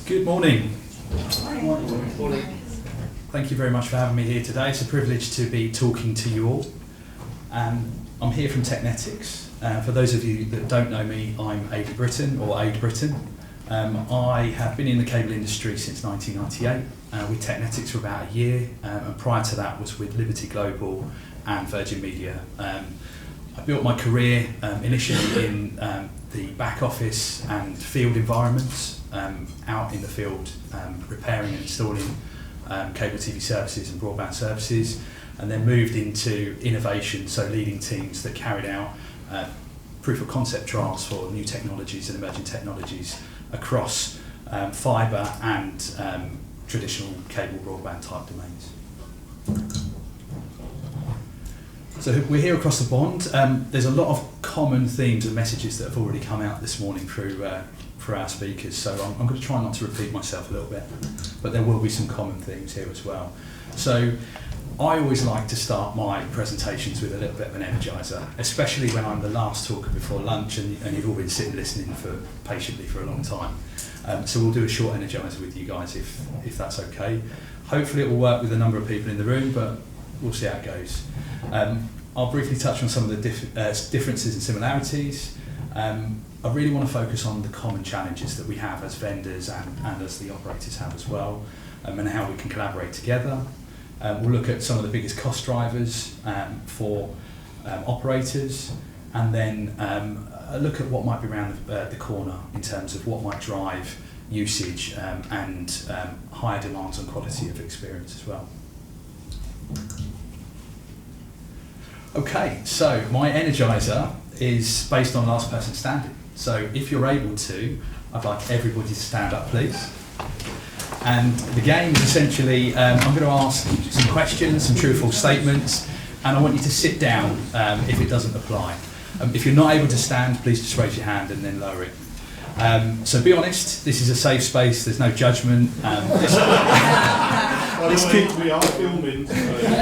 Good morning. Morning. Thank you very much for having me here today. It's a privilege to be talking to you all. I'm here from Technetix. For those of you that don't know me, I'm Brittain. I have been in the cable industry since 1998 with Technetix for about a year, and prior to that was with Liberty Global and Virgin Media. I built my career initially in the back office and field environments, out in the field repairing and installing cable TV services and broadband services, and then moved into innovation, so leading teams that carried out proof of concept trials for new technologies and emerging technologies across fibre and traditional cable broadband type domains. So we're here across the pond. There's a lot of common themes and messages that have already come out this morning through our speakers, so I'm going to try not to repeat myself a little bit, but there will be some common themes here as well. So I always like to start my presentations with a little bit of an energiser, especially when I'm the last talker before lunch and you've all been sitting listening patiently for a long time. So we'll do a short energiser with you guys if that's okay. Hopefully it will work with a number of people in the room, but we'll see how it goes. I'll briefly touch on some of the differences and similarities. I really want to focus on the common challenges that we have as vendors and as the operators have as well, and how we can collaborate together. We'll look at some of the biggest cost drivers for operators, and then a look at what might be around the corner in terms of what might drive usage and higher demands on quality of experience as well. Okay, so my energiser is based on last person standing. So if you're able to, I'd like everybody to stand up, please. And the game is essentially, I'm going to ask some questions, some true or false statements, and I want you to sit down if it doesn't apply. If you're not able to stand, please just raise your hand and then lower it. So be honest, this is a safe space, there's no judgment.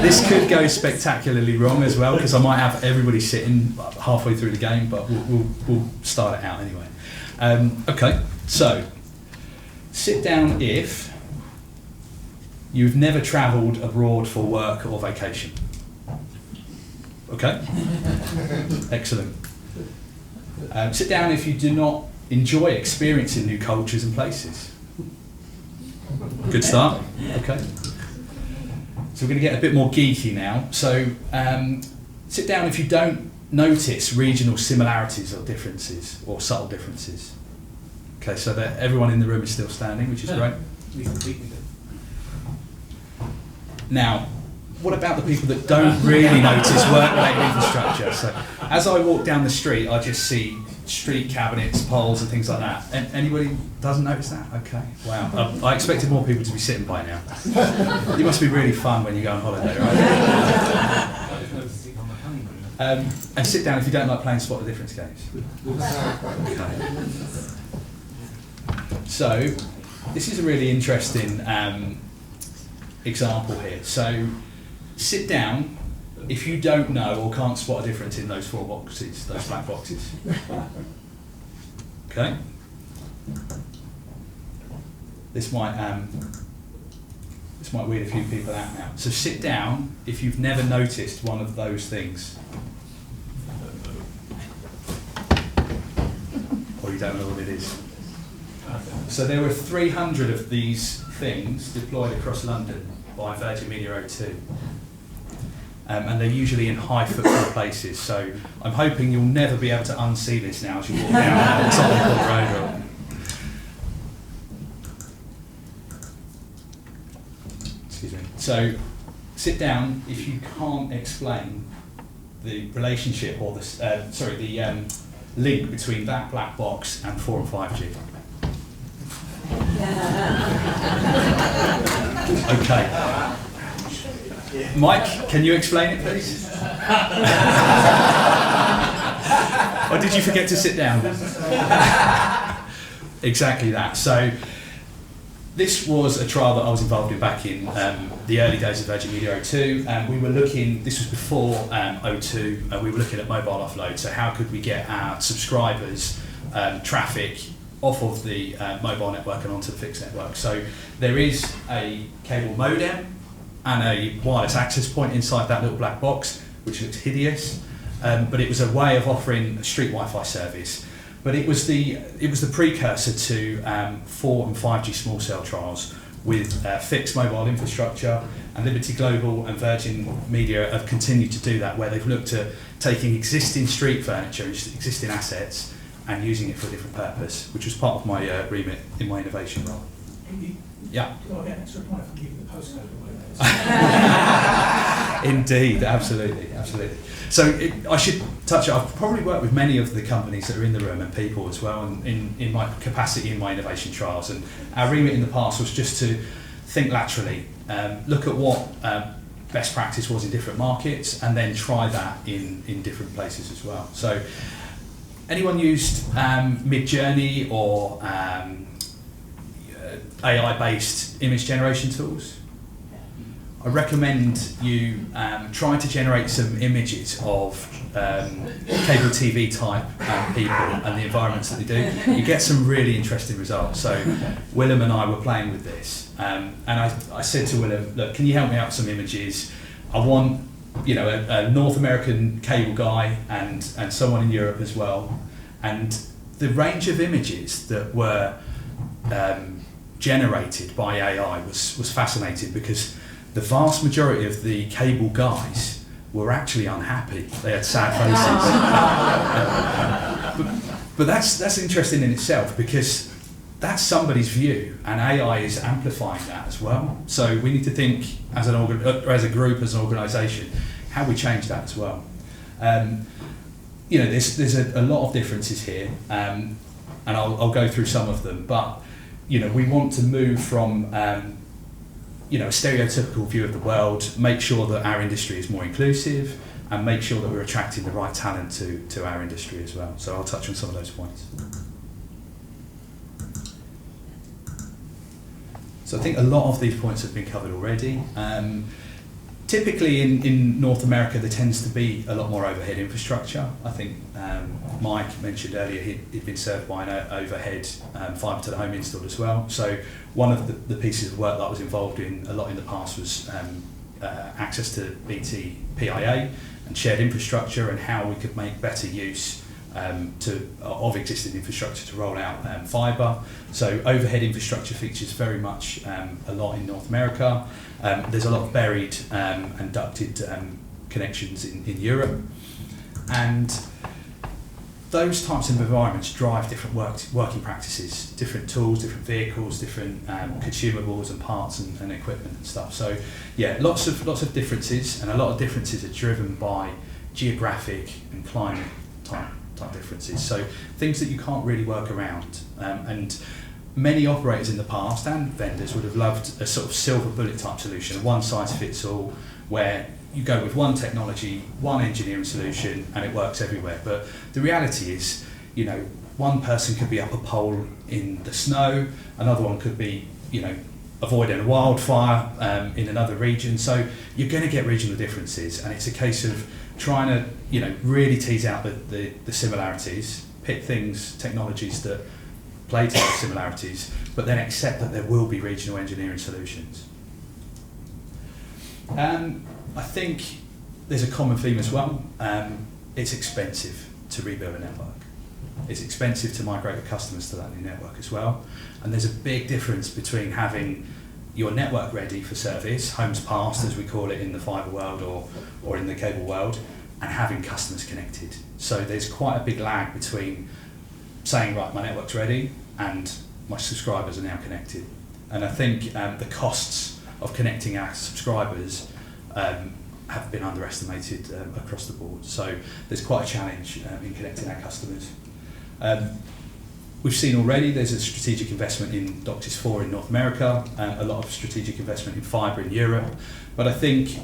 This could go spectacularly wrong as well, because I might have everybody sitting halfway through the game, but we'll start it out anyway. Okay, so sit down if you've never travelled abroad for work or vacation. Okay? Excellent. Sit down if you do not enjoy experiencing new cultures and places. Good start. Okay. So we're going to get a bit more geeky now. So sit down if you don't notice regional similarities or differences or subtle differences. Okay, so that everyone in the room is still standing, which is great. Now, what about the people that don't really notice work-related infrastructure? So as I walk down the street, I just see street cabinets, poles and things like that. And anybody doesn't notice that? Okay, wow. I expected more people to be sitting by now. It must be really fun when you go on holiday, right? And sit down if you don't like playing spot the difference games. Okay. So this is a really interesting example here. So sit down if you don't know or can't spot a difference in those four boxes, those black boxes. Okay. This might weird a few people out now. So sit down if you've never noticed one of those things. Or you don't know what it is. So there were 300 of these things deployed across London by Virgin Media O2. And they're usually in high footfall places, so I'm hoping you'll never be able to unsee this now as you walk down Tottenham Court Road. Excuse me. So sit down if you can't explain the relationship or the link between that black box and 4 and 5G. Okay. Mike, can you explain it, please? Or did you forget to sit down? Exactly that. So this was a trial that I was involved in back in the early days of Virgin Media O2, and we were looking, this was before O2, we were looking at mobile offload, so how could we get our subscribers traffic off of the mobile network and onto the fixed network. So there is a cable modem and a wireless access point inside that little black box, which looks hideous, but it was a way of offering a street Wi-Fi service. But it was the precursor to 4 and 5G small cell trials with fixed mobile infrastructure, and Liberty Global and Virgin Media have continued to do that, where they've looked at taking existing street furniture, existing assets, and using it for a different purpose, which was part of my remit in my innovation role. Yeah. Do I get an extra point for giving the postcode away? Indeed, absolutely. So I should touch on, I've probably worked with many of the companies that are in the room and people as well, and in my capacity in my innovation trials. And our remit in the past was just to think laterally, look at what best practice was in different markets, and then try that in different places as well. So anyone used Midjourney or AI-based image generation tools? I recommend you try to generate some images of cable TV type people and the environments that they do. You get some really interesting results. So Willem and I were playing with this, and I said to Willem, look, can you help me out with some images? I want, a North American cable guy and someone in Europe as well. And the range of images that were generated by AI was fascinating, because the vast majority of the cable guys were actually unhappy. They had sad faces. but that's interesting in itself, because that's somebody's view, and AI is amplifying that as well. So we need to think as a group, as an organisation, how we change that as well. There's a lot of differences here, and I'll go through some of them. But we want to move from a stereotypical view of the world, make sure that our industry is more inclusive, and make sure that we're attracting the right talent to our industry as well. So I'll touch on some of those points. So I think a lot of these points have been covered already. Typically in North America, there tends to be a lot more overhead infrastructure. I think Mike mentioned earlier he'd been served by an overhead fibre to the home install as well. So one of the pieces of work that I was involved in a lot in the past was access to BT PIA and shared infrastructure, and how we could make better use of existing infrastructure to roll out fibre. So overhead infrastructure features very much a lot in North America. There's a lot of buried and ducted connections in Europe, and those types of environments drive different working practices, different tools, different vehicles, different consumables and parts and equipment and stuff. So yeah, lots of differences, and a lot of differences are driven by geographic and climate type differences. So things that you can't really work around, and many operators in the past and vendors would have loved a sort of silver bullet type solution, a one size fits all, where you go with one technology, one engineering solution, and it works everywhere. But the reality is, one person could be up a pole in the snow, another one could be, avoiding a wildfire in another region. So you're going to get regional differences, and it's a case of trying to, really tease out the similarities, pick technologies that play to those similarities, but then accept that there will be regional engineering solutions. I think there's a common theme as well. It's expensive to rebuild a network. It's expensive to migrate your customers to that new network as well. And there's a big difference between having your network ready for service, homes passed as we call it in the fibre world or in the cable world, and having customers connected. So there's quite a big lag between saying, right, my network's ready, and my subscribers are now connected. And I think the costs of connecting our subscribers have been underestimated across the board. So there's quite a challenge in connecting our customers. We've seen already there's a strategic investment in DOCSIS 4 in North America, a lot of strategic investment in fibre in Europe, but I think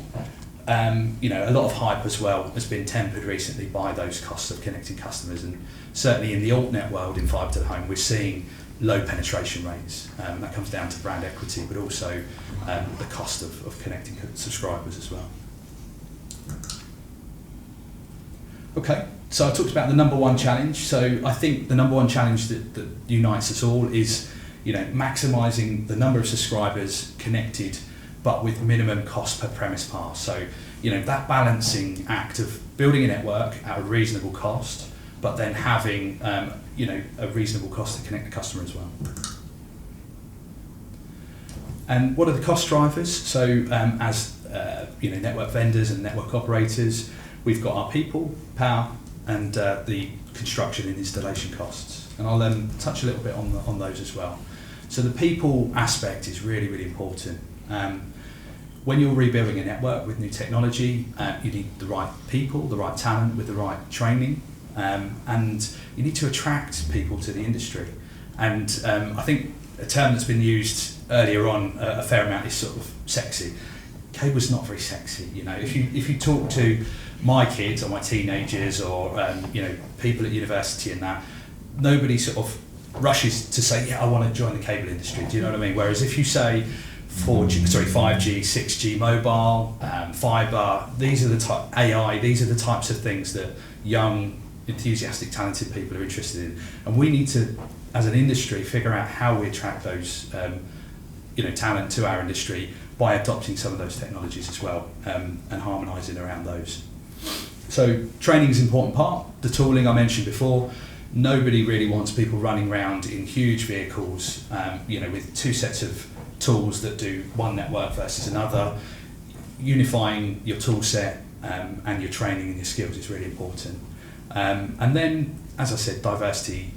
a lot of hype as well has been tempered recently by those costs of connecting customers, and certainly in the altnet world in fibre to the home we're seeing low penetration rates, and that comes down to brand equity, but also the cost of connecting subscribers as well. Okay, So I talked about the number one challenge. So I think the number one challenge that unites us all is, maximising the number of subscribers connected, but with minimum cost per premise pass. So, that balancing act of building a network at a reasonable cost, but then having, a reasonable cost to connect the customer as well. And what are the cost drivers? So as network vendors and network operators, we've got our people, power, and the construction and installation costs. And I'll touch a little bit on those as well. So the people aspect is really, really important. When you're rebuilding a network with new technology, you need the right people, the right talent with the right training, and you need to attract people to the industry. And I think a term that's been used earlier on a fair amount is sort of sexy. Cable's not very sexy, If you talk to my kids or my teenagers or people at university and that, nobody sort of rushes to say, yeah, I want to join the cable industry. Do you know what I mean? Whereas if you say 5G, 6G mobile, fibre, these are the AI, these are the types of things that young, enthusiastic, talented people are interested in. And we need to, as an industry, figure out how we attract those talent to our industry by adopting some of those technologies as well, and harmonising around those. So training is an important part. The tooling I mentioned before, nobody really wants people running around in huge vehicles, with two sets of tools that do one network versus another. Unifying your tool set and your training and your skills is really important. And then, as I said, diversity,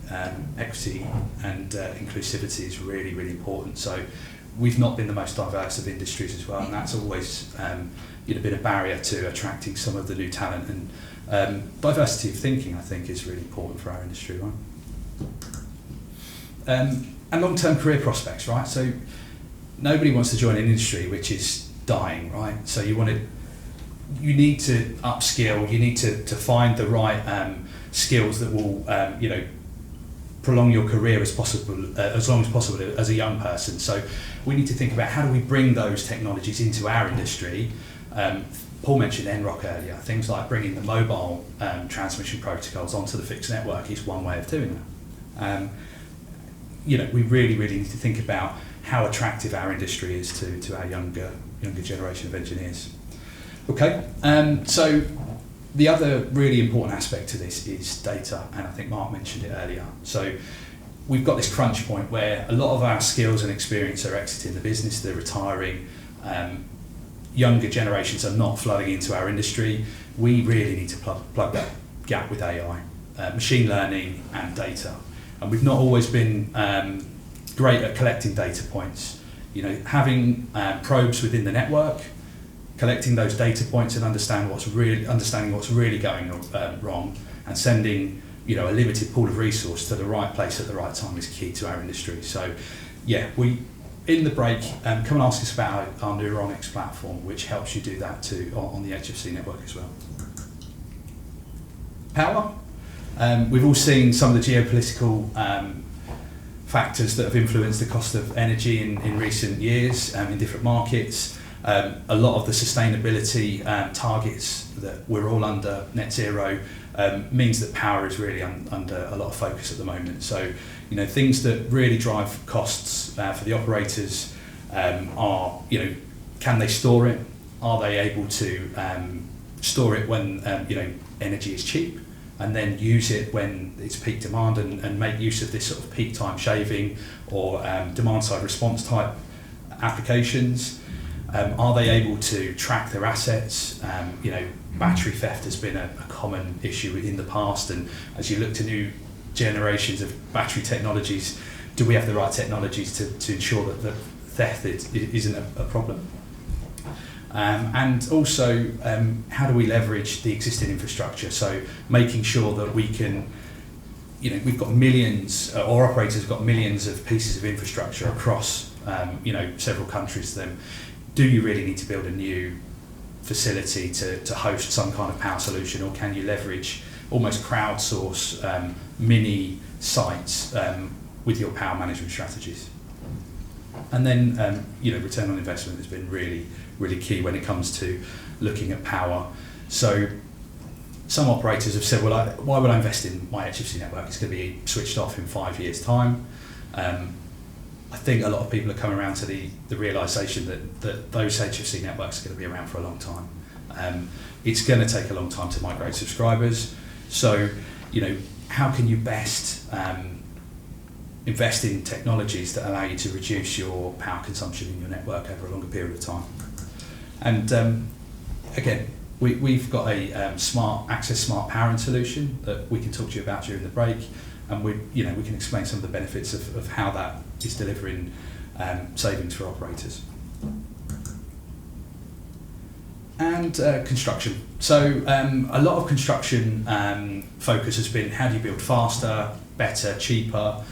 equity and inclusivity is really, really important. So we've not been the most diverse of industries as well, and that's always been a barrier to attracting some of the new talent. And diversity of thinking, I think, is really important for our industry, right? And long-term career prospects, right? So nobody wants to join an industry which is dying, right? So you need to upskill, you need to find the right skills that will, prolong your career as long as possible as a young person. So we need to think about how do we bring those technologies into our industry. Paul mentioned NROC earlier. Things like bringing the mobile transmission protocols onto the fixed network is one way of doing that. We really, really need to think about how attractive our industry is to our younger generation of engineers. Okay, so the other really important aspect to this is data, and I think Mark mentioned it earlier. So we've got this crunch point where a lot of our skills and experience are exiting the business, they're retiring. Younger generations are not flooding into our industry. We really need to plug that gap with AI, machine learning and data. And we've not always been great at collecting data points. Having probes within the network, collecting those data points and understanding what's really going wrong, and sending a limited pool of resource to the right place at the right time is key to our industry. So yeah, in the break, come and ask us about our Neuronics platform, which helps you do that too on the HFC network as well. Power. We've all seen some of the geopolitical factors that have influenced the cost of energy in recent years in different markets. A lot of the sustainability targets that we're all under, net zero, means that power is really under a lot of focus at the moment. So, things that really drive costs for the operators are, can they store it? Are they able to store it when, energy is cheap, and then use it when it's peak demand and make use of this sort of peak time shaving or demand side response type applications? Are they able to track their assets? Battery theft has been a common issue in the past, and as you look to new generations of battery technologies, do we have the right technologies to ensure that the theft isn't a problem? And also, how do we leverage the existing infrastructure? So making sure that we can, we've got millions, or operators have got millions of pieces of infrastructure across, several countries. Then, do you really need to build a new facility to host some kind of power solution, or can you leverage, almost crowdsource mini sites with your power management strategies? And then, return on investment has been really, really key when it comes to looking at power. So some operators have said, well, why would I invest in my HFC network? It's going to be switched off in 5 years' time. I think a lot of people are coming around to the realisation that those HFC networks are going to be around for a long time. It's going to take a long time to migrate subscribers. So, how can you best invest in technologies that allow you to reduce your power consumption in your network over a longer period of time? And again, we've got a smart powering solution that we can talk to you about during the break, and we can explain some of the benefits of how that is delivering savings for operators. And construction. So a lot of construction focus has been how do you build faster, better, cheaper.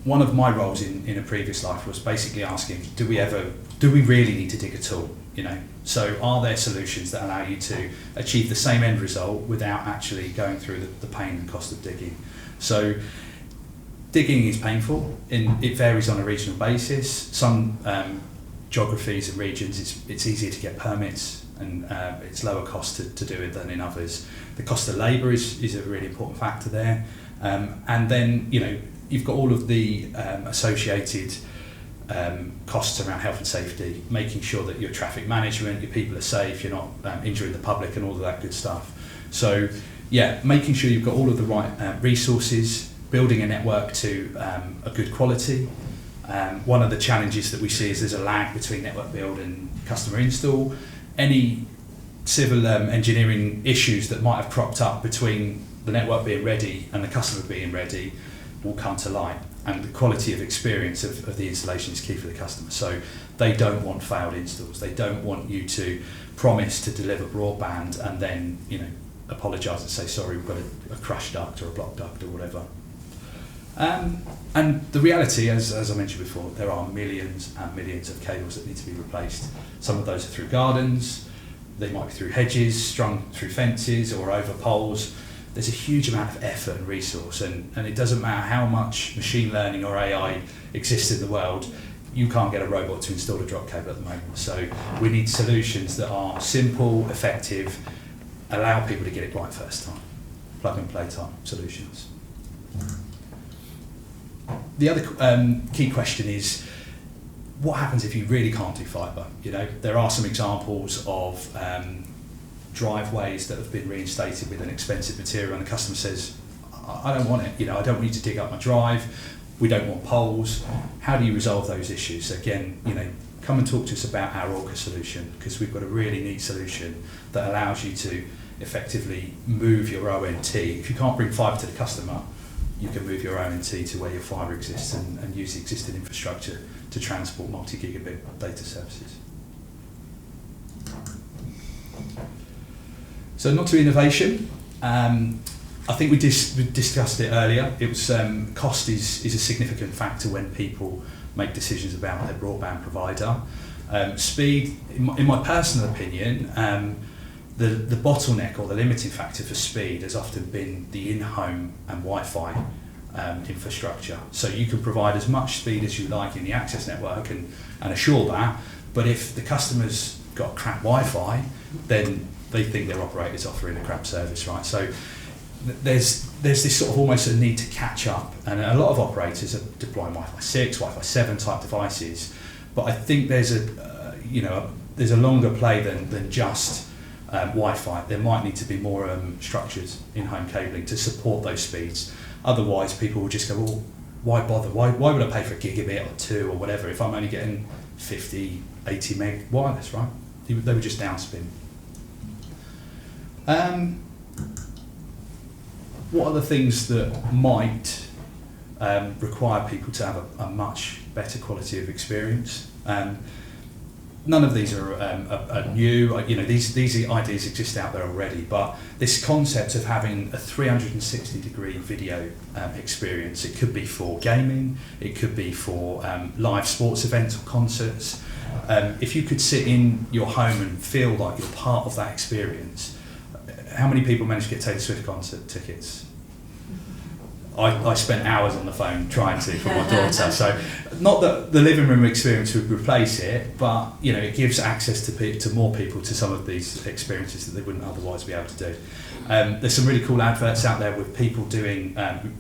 One of my roles in a previous life was basically asking, do we really need to dig at all? So are there solutions that allow you to achieve the same end result without actually going through the pain and cost of digging? So digging is painful, it varies on a regional basis. Some geographies and regions, it's easier to get permits, and it's lower cost to do it than in others. The cost of labour is a really important factor there, and then you've got all of the associated costs around health and safety, making sure that your traffic management, your people are safe, you're not injuring the public and all of that good stuff. So yeah, making sure you've got all of the right resources, building a network to a good quality. One of the challenges that we see is there's a lag between network build and customer install. Any civil engineering issues that might have cropped up between the network being ready and the customer being ready will come to light. And the quality of experience of the installation is key for the customer. So they don't want failed installs. They don't want you to promise to deliver broadband and then apologise and say, sorry, we've got a crushed duct or a blocked duct or whatever. And the reality, as I mentioned before, there are millions and millions of cables that need to be replaced. Some of those are through gardens, they might be through hedges, strung through fences or over poles. There's a huge amount of effort and resource, and it doesn't matter how much machine learning or AI exists in the world, you can't get a robot to install a drop cable at the moment. So we need solutions that are simple, effective, allow people to get it right first time, plug and play type solutions. The other key question is, what happens if you really can't do fibre? There are some examples of driveways that have been reinstated with an expensive material, and the customer says, I don't want it, I don't want you to dig up my drive, we don't want poles. How do you resolve those issues? Again, come and talk to us about our Orca solution, because we've got a really neat solution that allows you to effectively move your ONT. If you can't bring fibre to the customer, you can move your ONT to where your fibre exists and use the existing infrastructure to transport multi-gigabit data services. So not to innovation. I think we discussed it earlier. It was cost is a significant factor when people make decisions about their broadband provider. Speed, in my personal opinion, the bottleneck or the limiting factor for speed has often been the in-home and Wi-Fi infrastructure. So you can provide as much speed as you like in the access network and assure that, but if the customer's got crap Wi-Fi, then they think their operator's offering a crap service, right? So there's this sort of almost a need to catch up, and a lot of operators are deploying Wi-Fi 6, Wi-Fi 7 type devices, but I think there's a longer play than just Wi-Fi. There might need to be more structures in-home cabling to support those speeds. Otherwise, people will just go, well, why bother? Why would I pay for a gigabit or 2 or whatever if I'm only getting 50, 80 meg wireless, right? They would just downspin. What are the things that might require people to have a much better quality of experience? None of these are new. These ideas exist out there already, but this concept of having a 360-degree video experience, it could be for gaming, it could be for live sports events or concerts. If you could sit in your home and feel like you're part of that experience, how many people manage to get Taylor Swift concert tickets? I spent hours on the phone trying to for my daughter. So not that the living room experience would replace it, but it gives access to more people to some of these experiences that they wouldn't otherwise be able to do. There's some really cool adverts out there with people doing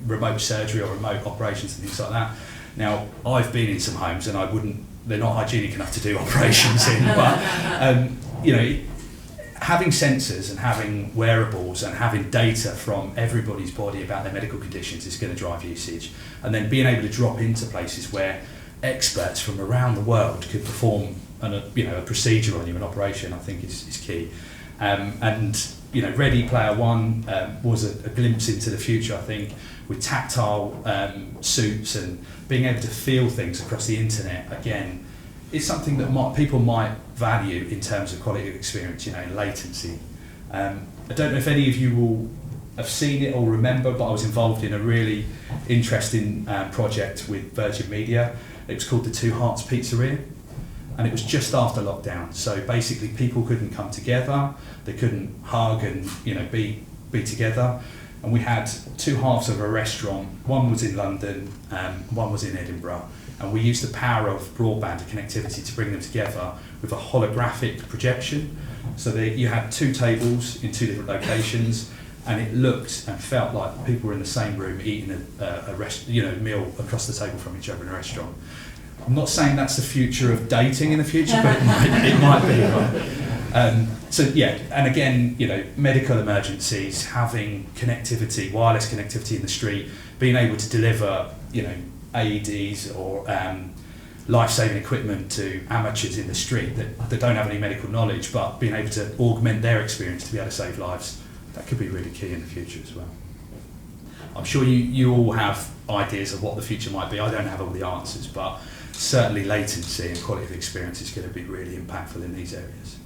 remote surgery or remote operations and things like that. Now, I've been in some homes and they're not hygienic enough to do operations in, but having sensors and having wearables and having data from everybody's body about their medical conditions is going to drive usage. And then being able to drop into places where experts from around the world could perform a procedure on you, an operation, I think is key. Ready Player One was a glimpse into the future, I think, with tactile suits and being able to feel things across the internet. Again, it's something that people might value in terms of quality of experience, latency. I don't know if any of you will have seen it or remember, but I was involved in a really interesting project with Virgin Media. It was called the Two Hearts Pizzeria, and it was just after lockdown. So basically people couldn't come together, they couldn't hug and be together. And we had two halves of a restaurant. One was in London, one was in Edinburgh. And we used the power of broadband and connectivity to bring them together with a holographic projection. So you had two tables in two different locations, and it looked and felt like people were in the same room eating a meal across the table from each other in a restaurant. I'm not saying that's the future of dating in the future, but it might be, right? And again, medical emergencies, having connectivity, wireless connectivity in the street, being able to deliver, AEDs or life-saving equipment to amateurs in the street that don't have any medical knowledge, but being able to augment their experience to be able to save lives, that could be really key in the future as well. I'm sure you all have ideas of what the future might be. I don't have all the answers, but certainly latency and quality of experience is going to be really impactful in these areas.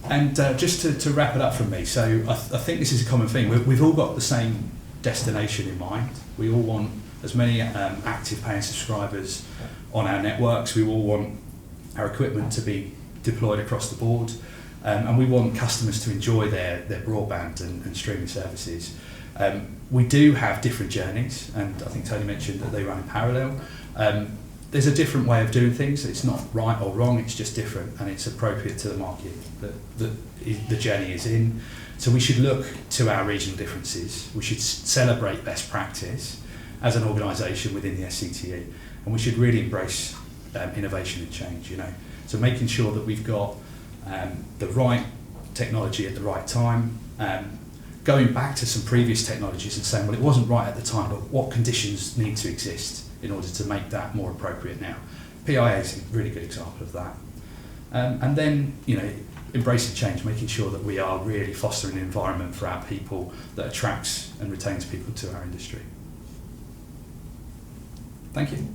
And just to wrap it up from me, so I think this is a common thing. We've all got the same destination in mind. We all want as many active paying subscribers on our networks. We all want our equipment to be deployed across the board, and we want customers to enjoy their broadband and streaming services. We do have different journeys, and I think Tony mentioned that they run in parallel. There's a different way of doing things. It's not right or wrong, it's just different, and it's appropriate to the market that the journey is in. So we should look to our regional differences. We should celebrate best practice as an organisation within the SCTE, and we should really embrace innovation and change. So making sure that we've got the right technology at the right time, going back to some previous technologies and saying, well, it wasn't right at the time, but what conditions need to exist in order to make that more appropriate now. PIA is a really good example of that. And then, embracing change, making sure that we are really fostering an environment for our people that attracts and retains people to our industry. Thank you.